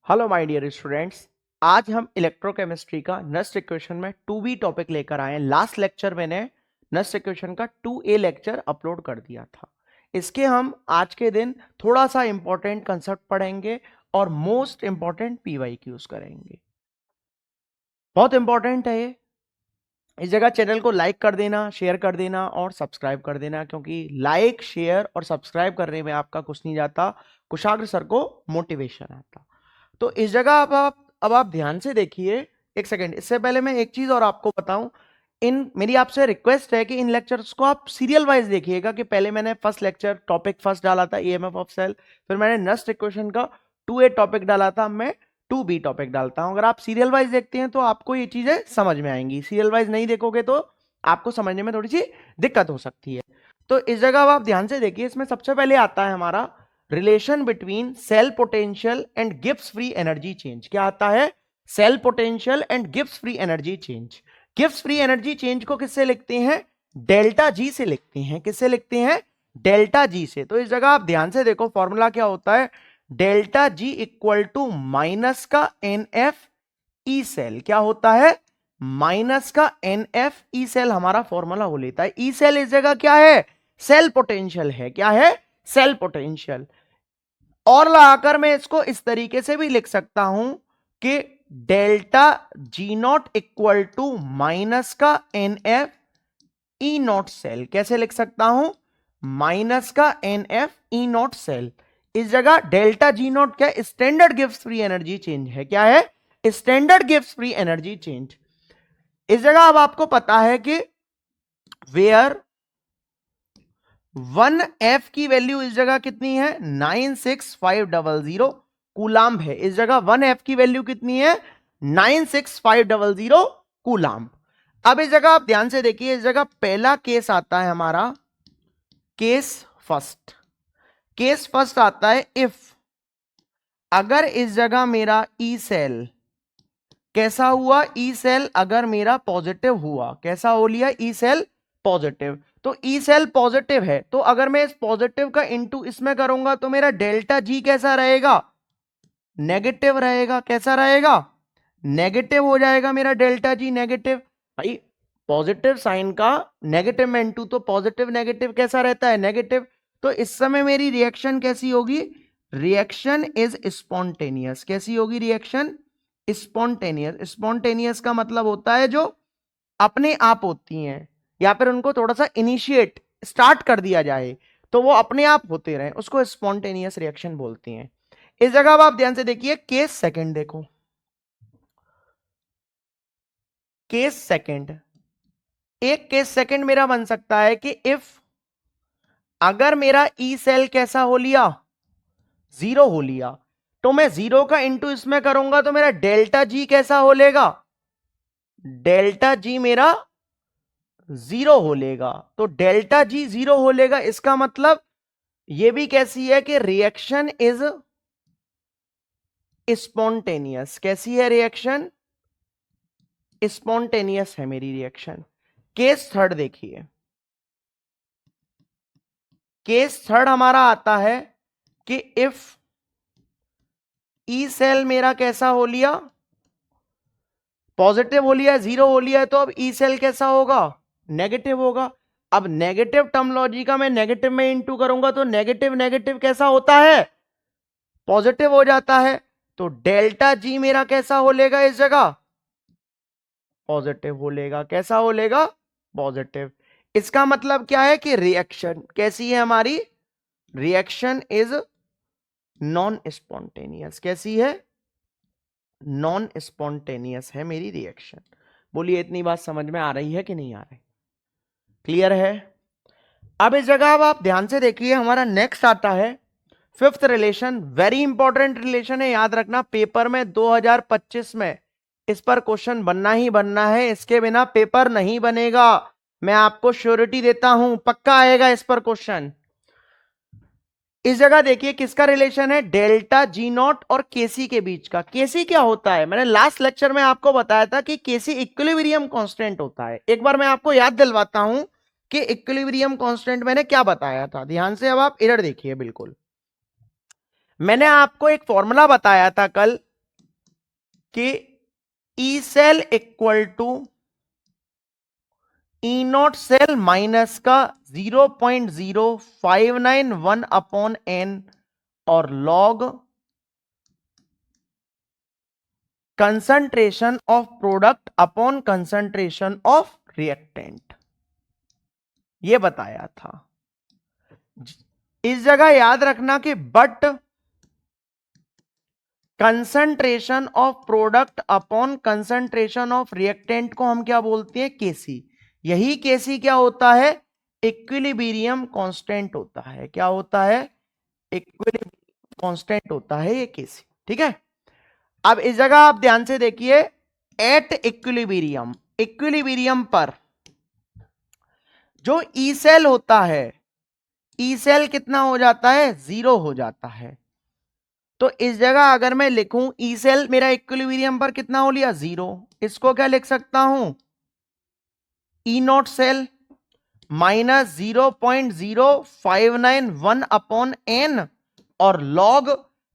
Hello my dear students. आज हम electrochemistry का नस्ट इक्वेशन में 2b टॉपिक लेकर आए हैं। लास्ट लेक्चर मैंने नस्ट इक्वेशन का 2a लेक्चर अपलोड कर दिया था। इसके हम आज के दिन थोड़ा सा इंपॉर्टेंट कंसेप्ट पढ़ेंगे और मोस्ट इंपॉर्टेंट PYQs करेंगे। बहुत इंपॉर्टेंट है ये। इस जगह चैनल को लाइक कर देना, शेयर कर देना और सब्सक्राइब कर देना, क्योंकि लाइक, शेयर और सब्सक्राइब करने में आपका कुछ नहीं जाता, कुशाग्र सर को मोटिवेशन आता। तो इस जगह अब आप ध्यान से देखिए। एक सेकंड, इससे पहले मैं एक चीज और आपको बताऊं। मेरी आपसे रिक्वेस्ट है कि इन लेक्चर्स को आप सीरियल वाइज देखिएगा कि पहले मैंने फर्स्ट लेक्चर टॉपिक फर्स्ट डाला था EMF ऑफ सेल, फिर मैंने नस्ट इक्वेशन का 2A टॉपिक डाला था, मैं 2B टॉपिक डालता हूं। अगर आप सीरियल वाइज देखते हैं तो आपको ये चीजें समझ में आएंगी। सीरियल वाइज नहीं देखोगे तो आपको समझने में थोड़ी सी दिक्कत हो सकती है। तो इस जगह अब आप ध्यान से देखिए। इसमें सबसे पहले आता है हमारा relation between cell potential and Gibbs free energy change. क्या आता है? Cell potential and Gibbs free energy change. Gibbs free energy change को किससे लिखते हैं? डेल्टा जी से लिखते हैं। किससे लिखते हैं? डेल्टा जी से। तो इस जगह आप ध्यान से देखो, फॉर्मूला क्या होता है? Delta G equal to minus का NF ई सेल। क्या होता है? माइनस का NF ई सेल हमारा फॉर्मूला हो लेता है। ई सेल इस जगह क्या है? सेल पोटेंशियल है। क्या है? Cell potential. और लगाकर मैं इसको इस तरीके से भी लिख सकता हूं कि delta G not equal to minus का NF ई नॉट सेल। कैसे लिख सकता हूं? माइनस का NF ई नॉट सेल। इस जगह डेल्टा जी नॉट क्या? स्टैंडर्ड गिव्स फ्री एनर्जी चेंज है। क्या है? स्टैंडर्ड गिव्स फ्री एनर्जी चेंज। इस जगह अब आपको पता है कि वेयर 1F की वैल्यू इस जगह कितनी है? 96500 कूलाम्ब है। इस जगह 1F की वैल्यू कितनी है? 96500 कूलाम्ब। अब इस जगह आप ध्यान से देखिए। इस जगह पहला केस आता है हमारा केस फर्स्ट। केस फर्स्ट आता है इफ, अगर इस जगह मेरा ई सेल कैसा हुआ? ई सेल अगर मेरा पॉजिटिव हुआ। कैसा हो लिया? E cell positive. तो ई सेल पॉजिटिव है, तो अगर मैं इस पॉजिटिव का इंटू इसमें करूंगा तो मेरा डेल्टा जी कैसा रहेगा? नेगेटिव रहेगा। कैसा रहेगा? नेगेटिव हो जाएगा मेरा डेल्टा जी, नेगेटिव। भाई पॉजिटिव साइन का नेगेटिव में इंटू, तो पॉजिटिव नेगेटिव कैसा रहता है? नेगेटिव। तो इस समय मेरी रिएक्शन कैसी होगी? Reaction is spontaneous. कैसी होगी रिएक्शन? स्पॉन्टेनियस। स्पॉन्टेनियस का मतलब होता है जो अपने आप होती हैं, या फिर उनको थोड़ा सा इनिशिएट स्टार्ट कर दिया जाए तो वो अपने आप होते रहे, उसको स्पॉन्टेनियस रिएक्शन बोलते हैं। इस जगह अब आप ध्यान से देखिए। केस सेकंड देखो। केस सेकंड, एक केस सेकंड मेरा बन सकता है कि इफ, अगर मेरा ई सेल कैसा हो लिया? जीरो हो लिया, तो मैं जीरो का इंटू इसमें करूंगा तो मेरा डेल्टा जी कैसा हो लेगा? डेल्टा जी मेरा जीरो हो लेगा। तो डेल्टा जी जीरो हो लेगा, इसका मतलब यह भी कैसी है कि रिएक्शन इज स्पॉन्टेनियस। कैसी है रिएक्शन? स्पॉन्टेनियस है मेरी रिएक्शन। केस थर्ड देखिए। केस थर्ड हमारा आता है कि इफ ई सेल मेरा कैसा हो लिया? पॉजिटिव हो लिया, जीरो हो लिया, तो अब ई सेल कैसा होगा? नेगेटिव होगा। अब नेगेटिव टर्मोलॉजी का मैं नेगेटिव में इंटू करूंगा तो नेगेटिव नेगेटिव कैसा होता है? पॉजिटिव हो जाता है। तो डेल्टा जी मेरा कैसा हो लेगा? इस जगह पॉजिटिव हो लेगा। कैसा हो लेगा? पॉजिटिव। इसका मतलब क्या है कि रिएक्शन कैसी है हमारी? Reaction is non spontaneous. कैसी है? नॉन स्पॉन्टेनियस है मेरी रिएक्शन। बोलिए इतनी बात समझ में आ रही है कि नहीं आ रही? क्लियर है? अब इस जगह अब आप ध्यान से देखिए, हमारा नेक्स्ट आता है fifth relation. Very important relation है, याद रखना। पेपर में 2025 में इस पर क्वेश्चन बनना ही बनना है, इसके बिना पेपर नहीं बनेगा। मैं आपको श्योरिटी देता हूं, पक्का आएगा इस पर क्वेश्चन। इस जगह देखिए किसका रिलेशन है? डेल्टा जी नॉट और केसी के बीच का। केसी क्या होता है? मैंने लास्ट लेक्चर में आपको बताया था कि केसी इक्विलिब्रियम कांस्टेंट होता है। एक बार मैं आपको याद दिलवाता हूं कि इक्विलिब्रियम कांस्टेंट मैंने क्या बताया था। ध्यान से अब आप इधर देखिए। बिल्कुल मैंने आपको एक फॉर्मूला बताया था कल कि E cell equal to E not cell minus का 0.0591 अपॉन एन और log concentration of product upon concentration of reactant, ये बताया था। इस जगह याद रखना कि but concentration of product upon concentration of reactant को हम क्या बोलते हैं? केसी। यही केसी क्या होता है? इक्विलिब्रियम कांस्टेंट होता है। क्या होता है? इक्विलिब्रियम कांस्टेंट होता है ये केसी। ठीक है, अब इस जगह आप ध्यान से देखिए, एट इक्विलिब्रियम, इक्विलिब्रियम पर जो ई सेल होता है, ई सेल कितना हो जाता है? 0 हो जाता है। तो इस जगह अगर मैं लिखूं ई सेल मेरा इक्विलिब्रियम पर कितना हो लिया? 0। इसको क्या लिख सकता हूं? E not cell minus 0.0591 upon N और log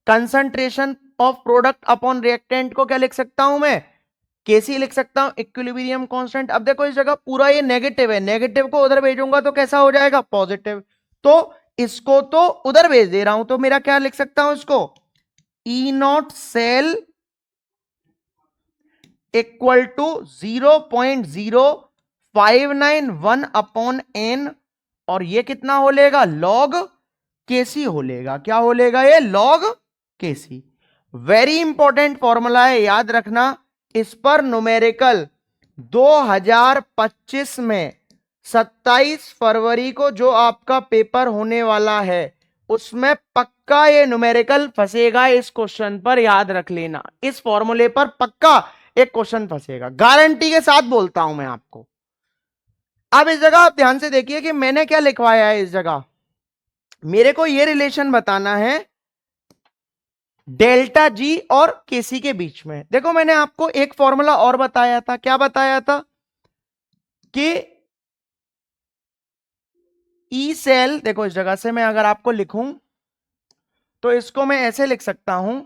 concentration of product upon reactant को क्या लिख सकता हूं मैं? केसी लिख सकता हूं, इक्विलिब्रियम कांस्टेंट। अब देखो इस जगह पूरा ये नेगेटिव है, नेगेटिव को उधर भेजूंगा तो कैसा हो जाएगा? पॉजिटिव। तो इसको तो उधर भेज दे रहा हूं, तो मेरा क्या लिख सकता हूं इसको? E not cell equal to 0.0591 upon N और ये कितना हो लेगा? लॉग केसी हो लेगा। क्या हो लेगा? ये लॉग केसी। वेरी इंपॉर्टेंट फॉर्मूला है, याद रखना। इस पर न्यूमेरिकल 2025 में 27 फरवरी को जो आपका पेपर होने वाला है उसमें पक्का ये न्यूमेरिकल फंसेगा। इस क्वेश्चन पर याद रख लेना, इस फॉर्मूले पर पक्का एक क्वेश्चन फंसेगा, गारंटी के साथ बोलता हूं मैं आपको। अब इस जगह आप ध्यान से देखिए कि मैंने क्या लिखवाया है। इस जगह मेरे को ये रिलेशन बताना है डेल्टा जी और केसी के बीच में। देखो मैंने आपको एक फॉर्मूला और बताया था। क्या बताया था? कि ई सेल, देखो इस जगह से मैं अगर आपको लिखूं तो इसको मैं ऐसे लिख सकता हूं,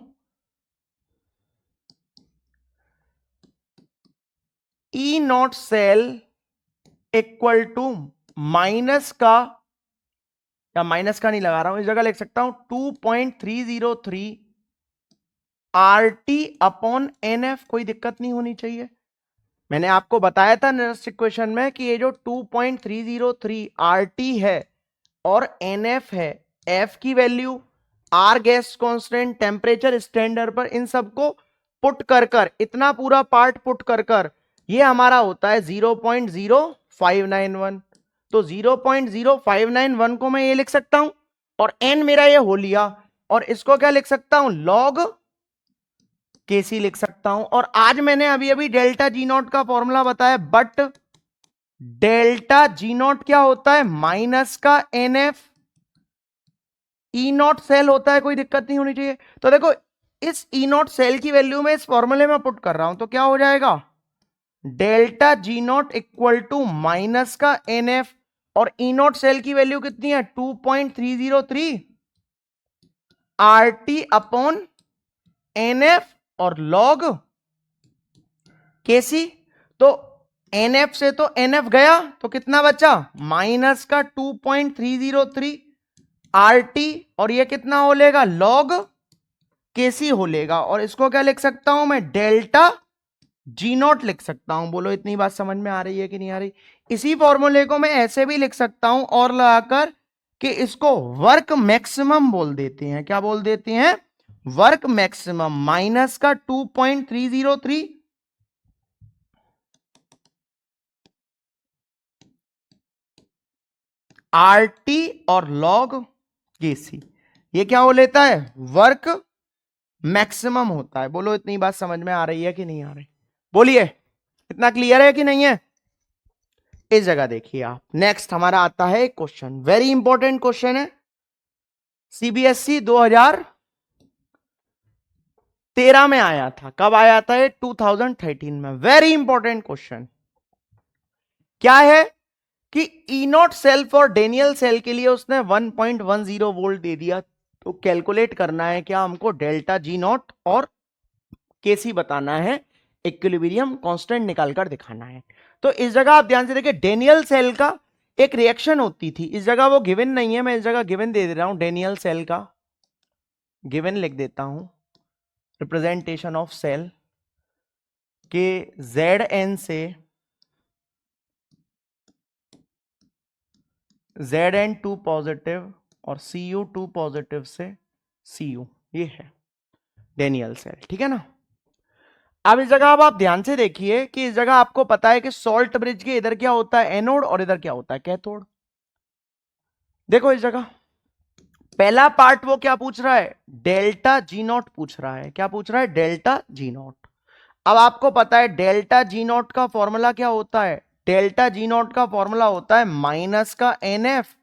E not cell equal to minus का, या माइनस का नहीं लगा रहा हूं, इस जगह लिख सकता हूं 2.303 RT अपॉन NF। कोई दिक्कत नहीं होनी चाहिए। मैंने आपको बताया था नेक्स्ट इक्वेशन में कि ये जो 2.303 RT है और NF है, F की value, R gas constant, temperature standard पर, इन सबको पुट कर इतना पूरा पार्ट पुट कर ये हमारा होता है 0.0591। तो 0.0591 को मैं ये लिख सकता हूं और n मेरा ये हो लिया, और इसको क्या लिख सकता हूं? लॉग केसी लिख सकता हूं। और आज मैंने अभी अभी डेल्टा जी नॉट का फॉर्मूला बताया, बट डेल्टा जी नॉट क्या होता है? माइनस का NF, ई नॉट सेल होता है, कोई दिक्कत नहीं होनी चाहिए। तो देखो इस ई नॉट सेल की वैल्यू में इस फॉर्मूले में पुट कर रहा हूं तो क्या हो जाएगा? Delta G not equal to minus का NF, और ई नॉट सेल की वैल्यू कितनी है? 2.303 RT अपॉन NF और लॉग केसी। तो NF से तो NF गया तो कितना बचा? माइनस का 2.303 RT, और ये कितना हो लेगा? लॉग केसी हो लेगा। और इसको क्या लिख सकता हूं मैं? डेल्टा जी नॉट लिख सकता हूं। बोलो इतनी बात समझ में आ रही है कि नहीं आ रही? इसी फॉर्मूले को मैं ऐसे भी लिख सकता हूं और लगाकर कि इसको वर्क मैक्सिमम बोल देते हैं। क्या बोल देते हैं? Work maximum. माइनस का 2.303 RT और लॉग केसी, ये क्या हो लेता है? वर्क मैक्सिमम होता है। बोलो इतनी बात समझ में आ रही है कि नहीं आ रही? बोलिए, इतना क्लियर है कि नहीं है? इस जगह देखिए आप, नेक्स्ट हमारा आता है एक क्वेश्चन, वेरी इंपॉर्टेंट क्वेश्चन है, सीबीएसई 2013 में आया था। कब आया था ये? 2013 में। वेरी इंपॉर्टेंट क्वेश्चन क्या है कि E not cell for Daniel cell के लिए उसने 1.10 वोल्ट दे दिया। तो कैलकुलेट करना है क्या हमको? डेल्टा जी नॉट और केसी बताना है, इक्विलिब्रियम कांस्टेंट निकालकर दिखाना है। तो इस जगह आप ध्यान से देखिए, डेनियल सेल का एक रिएक्शन होती थी, इस जगह वो गिवन नहीं है, मैं इस जगह गिवन दे रहा हूं, डेनियल सेल का गिवन लिख देता हूं, रिप्रेजेंटेशन ऑफ सेल के Zn से Zn2 पॉजिटिव और Cu2 पॉजिटिव से Cu, ये है डेनियल सेल, ठीक है ना। अब इस जगह अब आप ध्यान से देखिए कि इस जगह आपको पता है कि सॉल्ट ब्रिज के इधर क्या होता है, एनोड, और इधर क्या होता है, कैथोड। देखो इस जगह पहला पार्ट वो क्या पूछ रहा है, डेल्टा जी नॉट पूछ रहा है, क्या पूछ रहा है, डेल्टा जी नॉट। अब आपको पता है डेल्टा जी नॉट का फॉर्मूला क्या होता है, डेल्टा जी नॉट का फॉर्मूला होता है माइनस का N F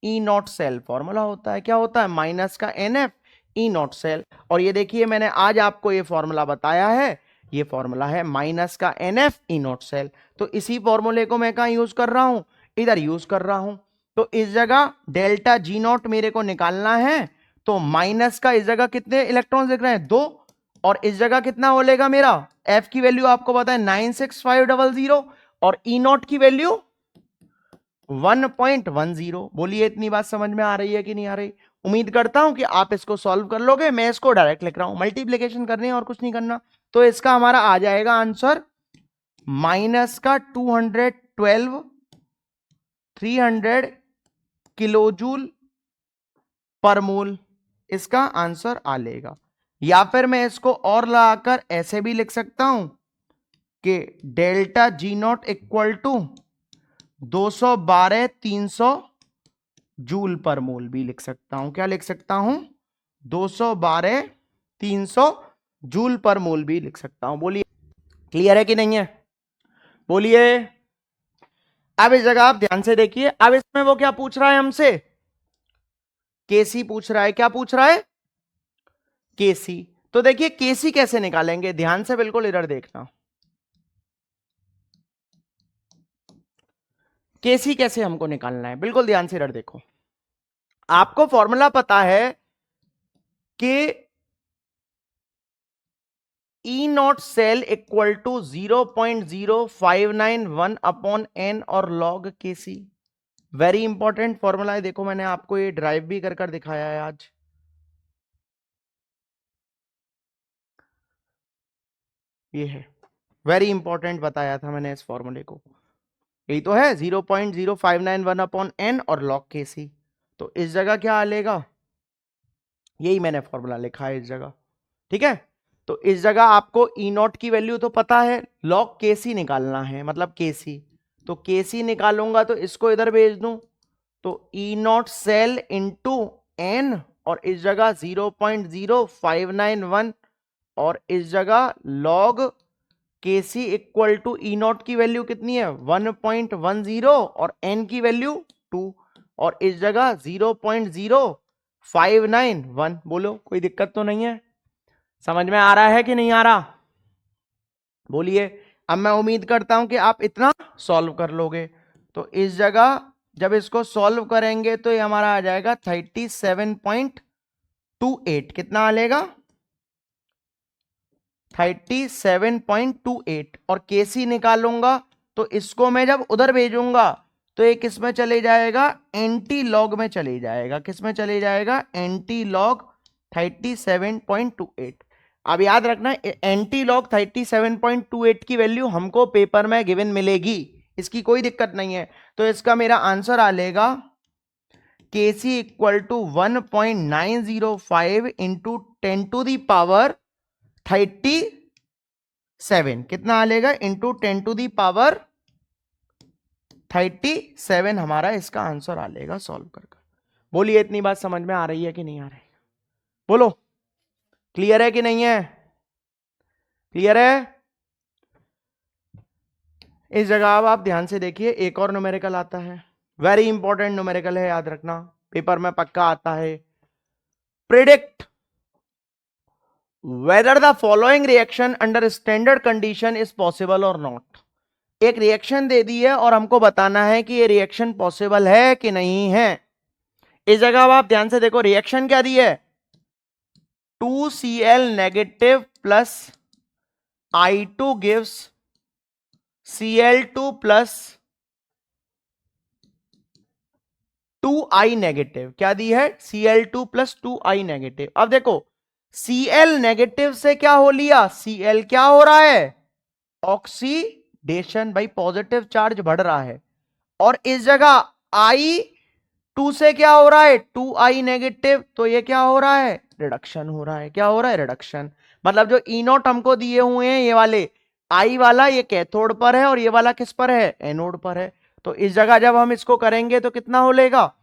E not cell, formula होता है, क्या होता है, माइनस का N F E not cell. और ये देखिए मैंने आज आपको ये फॉर्मूला बताया है, ये फॉर्मूला है माइनस का N F E not cell. तो इसी फॉर्मूले को मैं कहां यूज कर रहा हूं, इधर यूज कर रहा हूं। तो इस जगह डेल्टा जी नॉट मेरे को निकालना है, तो माइनस का इस जगह कितने इलेक्ट्रॉन दिख रहे हैं, 2, और इस जगह कितना हो लेगा मेरा, एफ की वैल्यू आपको पता है 96500 और ई नॉट की वैल्यू 1.10। बोलिए इतनी बात समझ में आ रही है कि नहीं आ रही। उम्मीद करता हूं कि आप इसको सॉल्व कर लोगे, मैं इसको डायरेक्ट लिख रहा हूं, मल्टीप्लिकेशन करनी है और कुछ नहीं करना। तो इसका हमारा आ जाएगा आंसर माइनस का 212 300 किलोजूल पर मोल, इसका आंसर आ लेगा। या फिर मैं इसको और लगाकर ऐसे भी लिख सकता हूं कि delta G not equal to 212 300 joule पर मोल भी लिख सकता हूं, क्या लिख सकता हूं, 212 300 जूल पर मोल भी लिख सकता हूं। बोलिए क्लियर है कि नहीं है, बोलिए। अब इस जगह आप ध्यान से देखिए, अब इसमें वो क्या पूछ रहा है हमसे, केसी पूछ रहा है, क्या पूछ रहा है, केसी। तो देखिए केसी कैसे निकालेंगे, ध्यान से बिल्कुल इधर देखना, केसी कैसे हमको निकालना है, बिल्कुल ध्यान से इधर देखो। आपको फॉर्मूला पता है कि E not cell equal to 0.0591 upon N और log K C, very important formula है। देखो मैंने आपको ये ड्राइव भी कर दिखाया है आज, ये है वेरी इंपॉर्टेंट बताया था मैंने इस फॉर्मूले को, यही तो है 0.0591 अपॉन एन और लॉग के सी। तो इस जगह क्या आ लेगा, यही मैंने फॉर्मूला लिखा है इस जगह, ठीक है। तो इस जगह आपको ई नॉट की वैल्यू तो पता है, लॉग के सी निकालना है, मतलब के सी। तो के सी निकालूंगा तो इसको इधर भेज दूं, तो ई नॉट सेल इंटू एन, और इस जगह 0.0591, और इस जगह log K C equal to E not की वैल्यू कितनी है 1.10 और एन की वैल्यू 2, और इस जगह 0.0591। बोलो कोई दिक्कत तो नहीं है, समझ में आ रहा है कि नहीं आ रहा, बोलिए। अब मैं उम्मीद करता हूं कि आप इतना सॉल्व कर लोगे। तो इस जगह जब इसको सॉल्व करेंगे तो ये हमारा आ जाएगा 37.28, कितना आ लेगा 37.28, और केसी निकालूंगा तो इसको मैं जब उधर भेजूंगा तो ये किस में चले जाएगा, एंटी लॉग में चले जाएगा, किस में चले जाएगा, एंटी लॉग 37.28। अब याद रखना एंटी लॉग 37.28 की वैल्यू हमको पेपर में गिवन मिलेगी, इसकी कोई दिक्कत नहीं है। तो इसका मेरा आंसर आ लेगा KC equal to 1.905 into 10 to the power 37, कितना आ लेगा, इंटू 10 टू दी पावर 37 हमारा इसका आंसर आ लेगा सॉल्व कर। बोलिए इतनी बात समझ में आ रही है कि नहीं आ रही, बोलो क्लियर है कि नहीं है, क्लियर है। इस जगह अब आप ध्यान से देखिए, एक और न्यूमेरिकल आता है, वेरी इंपॉर्टेंट न्यूमेरिकल है, याद रखना पेपर में पक्का आता है। Predict whether the following reaction under standard condition is possible और नॉट। एक रिएक्शन दे दी है और हमको बताना है कि ये रिएक्शन पॉसिबल है कि नहीं है। इस जगह अब आप ध्यान से देखो, रिएक्शन क्या दी है, 2Cl negative plus I2 gives Cl2 plus 2I negative. क्या दी है? Cl2 plus 2I negative. अब देखो Cl नेगेटिव से क्या हो लिया? Cl क्या हो रहा है? ऑक्सीडेशन। भाई पॉजिटिव चार्ज बढ़ रहा है। और इस जगह I2 से क्या हो रहा है? 2I negative. तो ये क्या हो रहा है? रिडक्शन हो रहा है। क्या हो रहा है? रिडक्शन। मतलब जो ई नॉट हमको दिए हुए हैं ये वाले, आई वाला ये कैथोड पर है और ये वाला किस पर है? एनोड पर है। तो इस जगह जब हम इसको करेंगे तो कितना हो लेगा?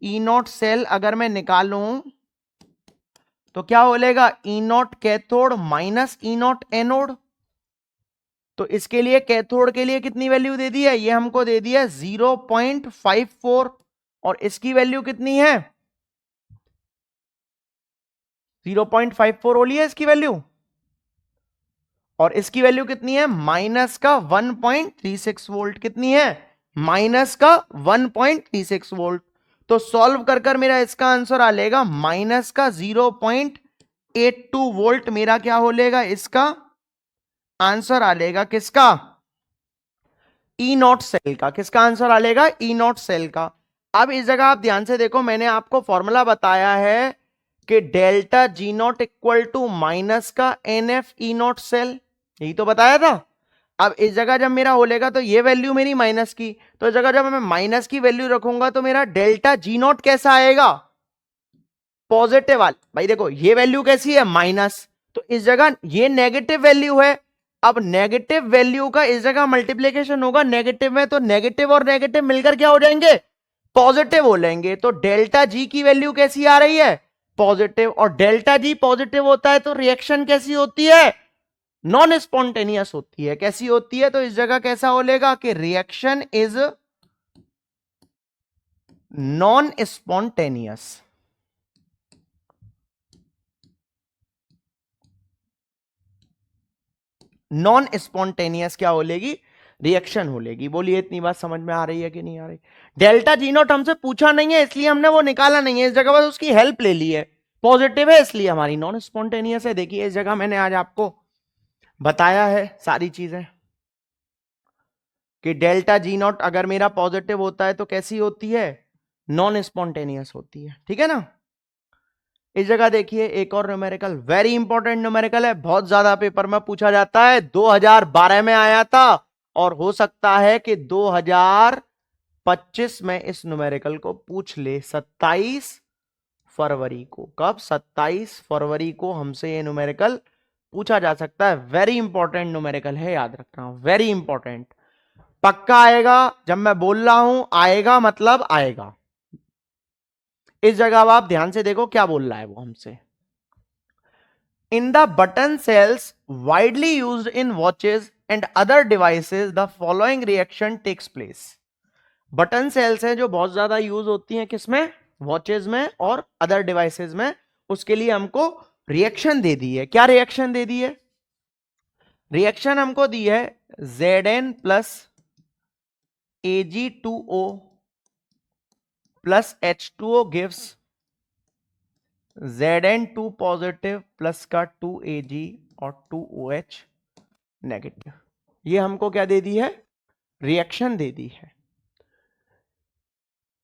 ई नॉट सेल अगर मैं निकालूं तो क्या हो लेगा? E naught cathode minus E naught anode. तो इसके लिए कैथोड के लिए कितनी वैल्यू दे दी है? ये हमको दे दी है 0.54 और इसकी वैल्यू कितनी है? 0.54 हो ली है इसकी वैल्यू। और इसकी वैल्यू कितनी है? माइनस का 1.36 वोल्ट। कितनी है? माइनस का 1.36 वोल्ट। तो सॉल्व कर कर मेरा इसका आंसर आ लेगा माइनस का 0.82 वोल्ट। मेरा क्या हो लेगा? इसका आंसर आ लेगा किसका? ई नॉट सेल का। किसका आंसर आ लेगा? ई नॉट सेल का। अब इस जगह आप ध्यान से देखो, मैंने आपको फॉर्मूला बताया है कि delta G not equal to minus का N F E not cell. यही तो बताया था। अब इस जगह जब मेरा हो लेगा तो ये वैल्यू मेरी माइनस की, तो इस जगह जब मैं माइनस की वैल्यू रखूंगा तो मेरा डेल्टा जी नॉट कैसा आएगा? पॉजिटिव वाला। भाई देखो ये वैल्यू कैसी है? माइनस। तो इस जगह ये नेगेटिव वैल्यू है। अब नेगेटिव वैल्यू का इस जगह मल्टीप्लीकेशन होगा नेगेटिव में, तो नेगेटिव और नेगेटिव मिलकर क्या हो जाएंगे? पॉजिटिव हो लेंगे। तो डेल्टा जी की वैल्यू कैसी आ रही है? पॉजिटिव। और डेल्टा जी पॉजिटिव होता है तो रिएक्शन कैसी होती है? नॉन स्पॉन्टेनियस होती है। कैसी होती है? तो इस जगह कैसा हो लेगा कि reaction is non spontaneous. Non spontaneous क्या हो लेगी? रिएक्शन हो लेगी। बोलिए इतनी बात समझ में आ रही है कि नहीं आ रही? डेल्टा जी नॉट हमसे पूछा नहीं है इसलिए हमने वो निकाला नहीं है, इस जगह बस उसकी हेल्प ले ली है। पॉजिटिव है इसलिए हमारी नॉन स्पॉन्टेनियस है। देखिए इस जगह मैंने आज आपको बताया है सारी चीजें कि डेल्टा जी नॉट अगर मेरा पॉजिटिव होता है तो कैसी होती है? नॉन स्पॉन्टेनियस होती है। ठीक है ना? इस जगह देखिए एक और न्यूमेरिकल, वेरी इंपॉर्टेंट न्यूमेरिकल है, बहुत ज्यादा पेपर में पूछा जाता है, 2012 में आया था और हो सकता है कि 2025 में इस न्यूमेरिकल को पूछ ले। 27 फरवरी को। कब? 27 फरवरी को हमसे ये न्यूमेरिकल पूछा जा सकता है। वेरी इंपॉर्टेंट न्यूमेरिकल है, याद रखना, वेरी इंपॉर्टेंट। पक्का आएगा। जब मैं बोल रहा हूं आएगा मतलब आएगा। इस जगह अब आप ध्यान से देखो क्या बोल रहा है वो हमसे। In the button cells widely used in watches and other devices the following reaction takes place. Button cells है जो बहुत ज्यादा यूज होती हैं किसमें? वॉचेस में और अदर डिवाइसेस में। उसके लिए हमको रिएक्शन दे दी है। क्या रिएक्शन दे दी है? रिएक्शन हमको दी है Zn plus Ag2O plus H2O gives Zn2 positive plus का 2Ag और 2OH नेगेटिव। ये हमको क्या दे दी है? रिएक्शन दे दी है।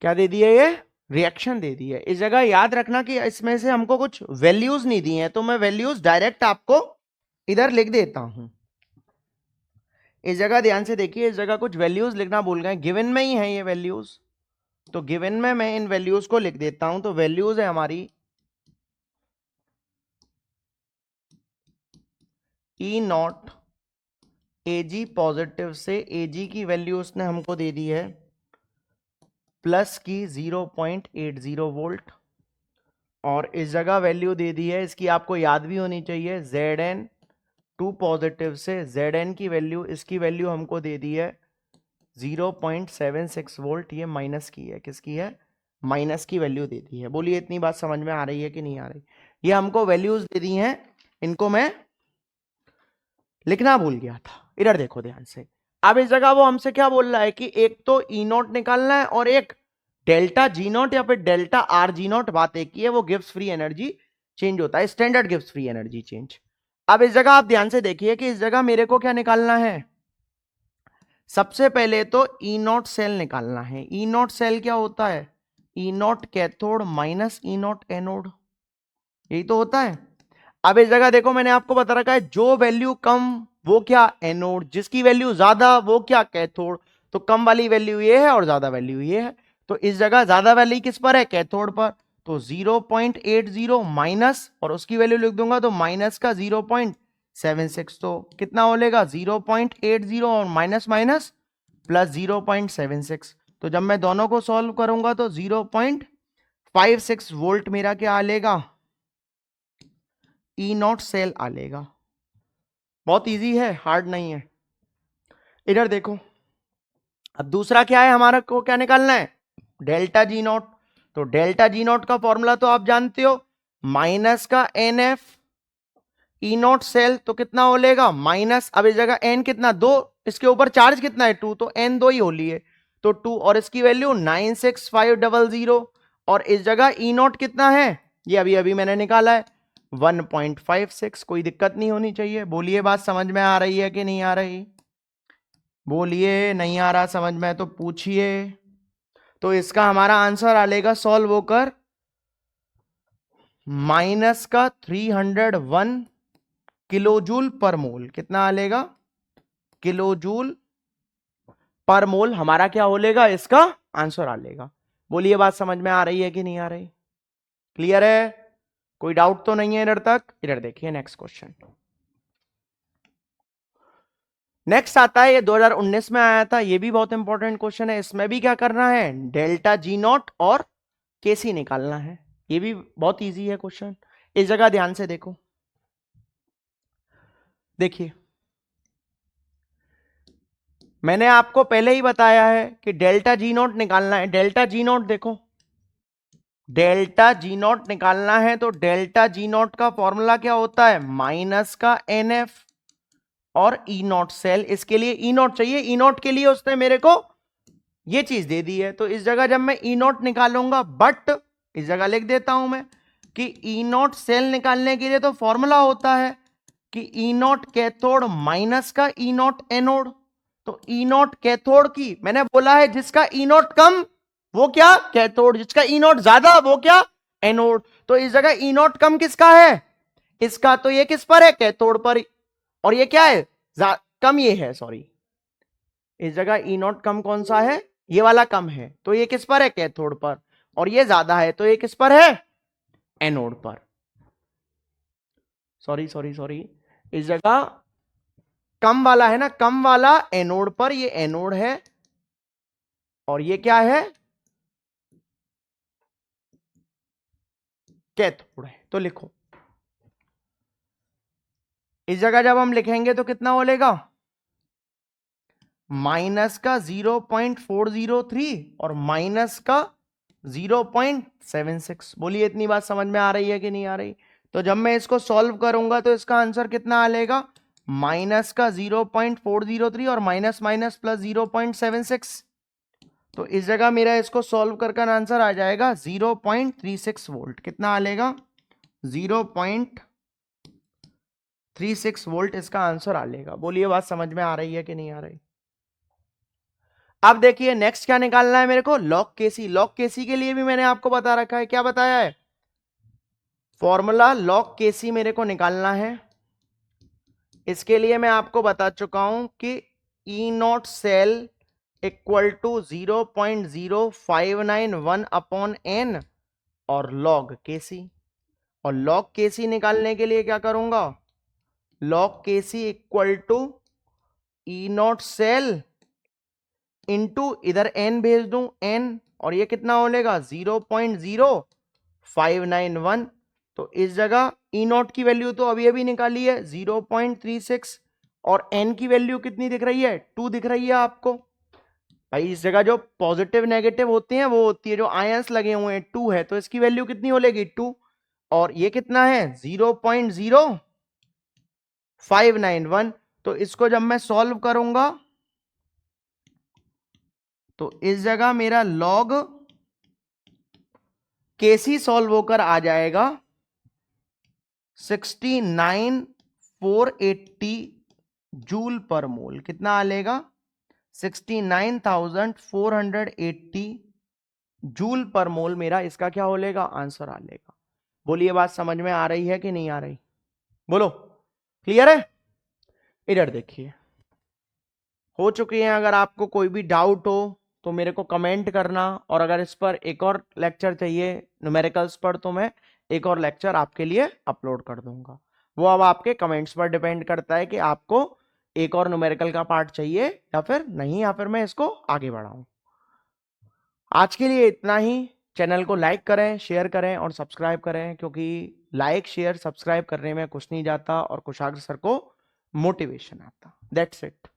क्या दे दी है? ये रिएक्शन दे दी है। इस जगह याद रखना कि इसमें से हमको कुछ वैल्यूज नहीं दी हैं, तो मैं वैल्यूज डायरेक्ट आपको इधर लिख देता हूं। इस जगह ध्यान से देखिए, इस जगह कुछ वैल्यूज लिखना भूल गए, गिवन में ही है ये वैल्यूज। तो गिवन में मैं इन वैल्यूज को लिख देता हूं। तो वैल्यूज है हमारी ई नॉट एजी पॉजिटिव से एजी की वैल्यू उसने हमको दे दी है प्लस की 0.80 वोल्ट। और इस जगह वैल्यू दे दी है, इसकी आपको याद भी होनी चाहिए, Zn2 पॉजिटिव से Zn की वैल्यू, इसकी वैल्यू हमको दे दी है 0.76 वोल्ट। ये माइनस की है। किसकी है? माइनस की वैल्यू दे दी है। बोलिए इतनी बात समझ में आ रही है कि नहीं आ रही? ये हमको वैल्यूज दे दी हैं, इनको मैं लिखना भूल गया था। इधर देखो ध्यान से। अब इस जगह वो हमसे क्या बोल रहा है कि एक तो ई नॉट निकालना है और एक डेल्टा जी नॉट या फिर डेल्टा आर जी नॉट। बात एक ही है, वो गिव्स फ्री एनर्जी चेंज होता है, स्टैंडर्ड गिव्स फ्री एनर्जी चेंज। अब इस जगह आप ध्यान से देखिए कि इस जगह मेरे को क्या निकालना है। सबसे पहले तो ई नॉट सेल निकालना है। ई नॉट सेल क्या होता है? E naught cathode minus E naught anode, यही तो होता है। अब इस जगह देखो मैंने आपको बता रखा है जो वैल्यू कम वो क्या एनोड, जिसकी वैल्यू ज्यादा वो क्या कैथोड। तो कम वाली वैल्यू ये है और ज्यादा वैल्यू ये है। तो इस जगह ज्यादा वैल्यू किस पर है? कैथोड पर। तो 0.80 माइनस और उसकी वैल्यू लिख दूंगा तो माइनस का 0.76, तो कितना हो लेगा 0.80 और माइनस माइनस प्लस 0.76। तो जब मैं दोनों को सॉल्व करूंगा तो 0.56 वोल्ट मेरा क्या आ लेगा? ई नॉट सेल आ लेगा। बहुत इजी है, हार्ड नहीं है। इधर देखो, अब दूसरा क्या है हमारा को क्या निकालना है? Delta G not. तो डेल्टा जी नॉट का फॉर्मूला तो आप जानते हो, माइनस का N F E not cell, तो कितना हो लेगा माइनस, अब इस जगह एन कितना 2, इसके ऊपर चार्ज कितना है 2, तो एन 2 ही हो लिए, तो 2 और इसकी वैल्यू 96500 और इस जगह ई नॉट कितना है ये अभी अभी मैंने निकाला है 1.56। कोई दिक्कत नहीं होनी चाहिए। बोलिए बात समझ में आ रही है कि नहीं आ रही? बोलिए नहीं आ रहा समझ में तो पूछिए। तो इसका हमारा आंसर आ लेगा सॉल्व होकर माइनस का 301 किलोजूल पर मोल। कितना आ लेगा? किलोजूल पर मोल हमारा क्या हो लेगा? इसका आंसर आ लेगा। बोलिए बात समझ में आ रही है कि नहीं आ रही? क्लियर है? कोई डाउट तो नहीं है इधर तक? इधर देखिए नेक्स्ट क्वेश्चन। नेक्स्ट आता है, ये 2019 में आया था, ये भी बहुत इंपॉर्टेंट क्वेश्चन है। इसमें भी क्या करना है? डेल्टा जी नॉट और केसी निकालना है। ये भी बहुत इजी है क्वेश्चन। इस जगह ध्यान से देखो, देखिए मैंने आपको पहले ही बताया है कि डेल्टा जी नॉट निकालना है। डेल्टा जी नॉट देखो, डेल्टा जी नॉट निकालना है तो डेल्टा जी नॉट का फॉर्मूला क्या होता है? माइनस का एन एफ और ई नॉट सेल। इसके लिए ई नॉट चाहिए, ई नॉट के लिए उसने मेरे को ये चीज दे दी है। तो इस जगह जब मैं ई नॉट निकालूंगा, बट इस जगह लिख देता हूं मैं कि ई नॉट सेल निकालने के लिए तो फॉर्मूला होता है कि ई नॉट कैथोड माइनस का ई नॉट एनोड। तो ई नॉट कैथोड की मैंने बोला है जिसका ई नॉट कम वो क्या? कैथोड। जिसका ई नॉट ज्यादा वो क्या? एनोड। तो इस जगह ई नॉट कम किसका है? इसका। तो ये किस पर है? कैथोड पर। और ये क्या है? कम ये है, सॉरी, इस जगह ई नॉट कम कौन सा है? ये वाला कम है, तो ये किस पर है? कैथोड पर। और ये ज्यादा है तो ये किस पर है? एनोड पर। सॉरी सॉरी सॉरी, इस जगह कम वाला है ना, कम वाला एनोड पर, ये एनोड है और ये क्या है? कैथोड है। तो लिखो, इस जगह जब हम लिखेंगे तो कितना हो लेगा? माइनस का 0.403 और माइनस का 0.76। बोलिए इतनी बात समझ में आ रही है कि नहीं आ रही? तो जब मैं इसको सॉल्व करूंगा तो इसका आंसर कितना आ लेगा? माइनस का 0.403 और माइनस माइनस प्लस 0.76। तो इस जगह मेरा इसको सॉल्व कर आंसर आ जाएगा 0.36 वोल्ट। कितना आ लेगा? 0.36 वोल्ट इसका आंसर आ लेगा। बोलिए बात समझ में आ रही है कि नहीं आ रही? अब देखिए नेक्स्ट क्या निकालना है मेरे को? लॉग केसी। लॉग केसी के लिए भी मैंने आपको बता रखा है, क्या बताया है? फॉर्मूला लॉग केसी मेरे को निकालना है। इसके लिए मैं आपको बता चुका हूं कि E not cell equal to 0.0591 upon N और लॉग केसी। और लॉग केसी निकालने के लिए क्या करूंगा? Log KC equal to E not cell into इधर एन भेज दूं एन, और ये कितना हो लेगा? 0.0591। तो इस जगह ई नॉट की वैल्यू तो अभी अभी निकाली है 0.36 और एन की वैल्यू कितनी दिख रही है? 2 दिख रही है आपको। भाई इस जगह जो पॉजिटिव नेगेटिव होती हैं वो होती है, जो आयंस लगे हुए हैं 2 है, तो इसकी वैल्यू कितनी हो लेगी? 2। और ये कितना है? 0.0591। तो इसको जब मैं सॉल्व करूंगा तो इस जगह मेरा लॉग केसी सॉल्व होकर आ जाएगा 69 480 जूल पर मोल, कितना आ लेगा 69,480 जूल पर मोल मेरा इसका क्या हो लेगा, आंसर आ लेगा। बोलिए बात समझ में आ रही है कि नहीं आ रही, बोलो क्लियर है। इधर देखिए हो चुकी है, अगर आपको कोई भी डाउट हो तो मेरे को कमेंट करना, और अगर इस पर एक और लेक्चर चाहिए न्यूमेरिकल्स पर तो मैं एक और लेक्चर आपके लिए अपलोड कर दूंगा। वो अब आपके कमेंट्स पर डिपेंड करता है कि आपको एक और न्यूमेरिकल का पार्ट चाहिए या फिर नहीं, या फिर मैं इसको आगे बढ़ाऊं। आज के लिए इतना ही। चैनल को लाइक करें, शेयर करें और सब्सक्राइब करें, क्योंकि लाइक शेयर सब्सक्राइब करने में कुछ नहीं जाता और कुशाग्र सर को मोटिवेशन आता। That's it.